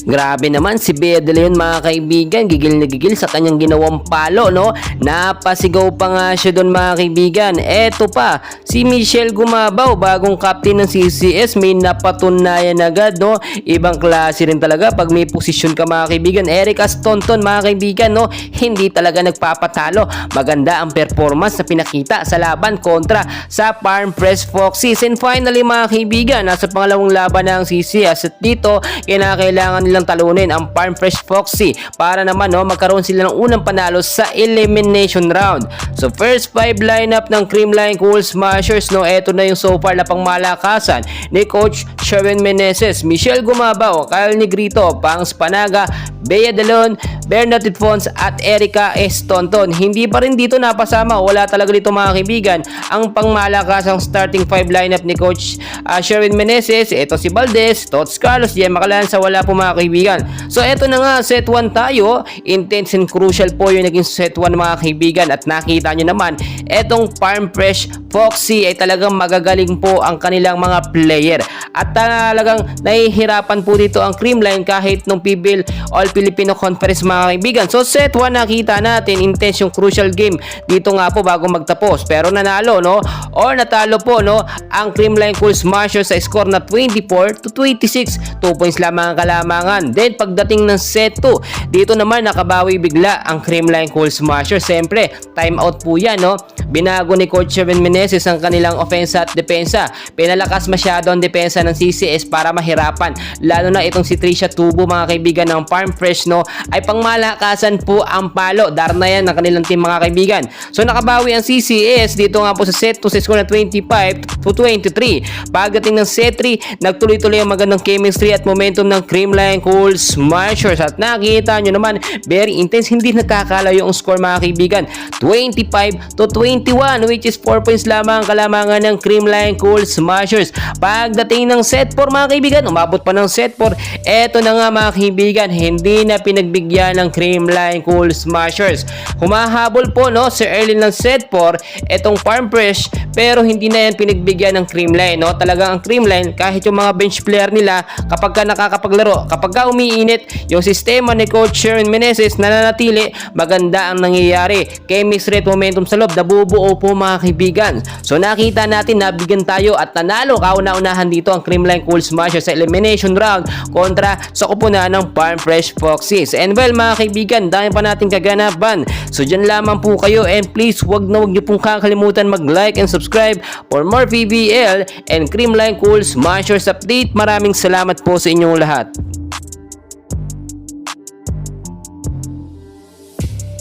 Grabe naman si Bea De Leon mga kaibigan, gigil na gigil sa kanyang ginawang palo, no? Napasigaw pa nga siya doon mga kaibigan. Eto pa, si Michelle Gumabaw, bagong captain ng CCS, may napatunayan agad, no? Ibang klase rin talaga pag may posisyon ka mga kaibigan. Eric Astonton mga kaibigan, no? Hindi talaga nagpapatalo. Maganda ang performance na pinakita sa laban kontra sa Farm Fresh Foxes. And finally mga kaibigan, nasa pangalawang laban ng CCS at dito, kinakailangan nilang talunin ang Farm Fresh Foxy para naman magkaroon sila ng unang panalo sa elimination round. So first 5 lineup ng Creamline Cool Smashers, eto na yung so far na pangmalakasan ni Coach Sherwin Meneses, Michelle Gumabaw, Kyle Negrito, Pangs Panaga, Bea De Leon, Bernadette Fons at Erica Estonton. Hindi pa rin dito napasama, wala talaga dito mga kaibigan ang pangmalakasang starting 5 lineup ni Coach Sherwin Meneses. Ito si Valdez, Tots Carlos, Gemma Calanza, wala po mga kaibigan. So eto na nga, set 1 tayo. Intense and crucial po yung naging set 1 mga kaibigan, at nakita nyo naman etong Farm Fresh Foxy ay talagang magagaling po ang kanilang mga player, at talagang nahihirapan po dito ang Creamline kahit nung PBL All Filipino Conference mga kaibigan. So set 1 nakita natin, intense yung crucial game dito nga po bago magtapos, pero nanalo or natalo po ang Creamline Cool Smashers sa score na 24-26, 2 points lamang ang kalamangan. Then pagdating ng set 2, dito naman nakabawi bigla ang Creamline Cool Smashers. Siyempre time out po yan, binago ni Coach Sherwin Meneses ang kanilang offensa at depensa. Pinalakas masyado ang depensa ng CCS para mahirapan, lalo na itong si Trisha Tubo mga kaibigan ng Farm Fresh ay pangmalakasan po ang palo. Darnayan ng kanilang team mga kaibigan. So nakabawi ang CCS dito nga po sa set 2 sa score na 25-23. Pagdating ng set 3, nagtuloy-tuloy ang magandang chemistry at momentum ng Creamline Cool Smashers, at nakita nyo naman very intense, hindi nakakalayo ang score mga kaibigan, 25-21, which is 4 points lamang ang kalamangan ng Creamline Cool Smashers. Pagdating ng set 4 mga kaibigan, umabot pa ng set 4, eto na nga mga kaibigan, hindi na pinagbigyan ng Creamline Cool Smashers. Humahabol po sa early ng set 4 etong Farm Fresh, pero hindi na yan pinagbigyan ng Creamline. Talagang ang Creamline, kahit yung mga bench player nila kapag ka nakakapaglaro, kapag ka umiinit yung sistema ni Coach Sherwin Meneses, nananatili, maganda ang nangyayari. Chemistry at momentum sa loob, nabubuo po mga kaibigan. So nakita natin, nabigyan tayo at nanalo kauna-unahan dito ang Creamline Cool Smashers sa elimination round kontra sa kupunan ng Farm Fresh Foxes. And well mga kaibigan, dami pa nating kaganapan. So dyan lamang po kayo, and please wag nyo pong kakalimutan mag-like and subscribe for more PBL and Creamline Cool Smashers update. Maraming salamat po sa inyong lahat.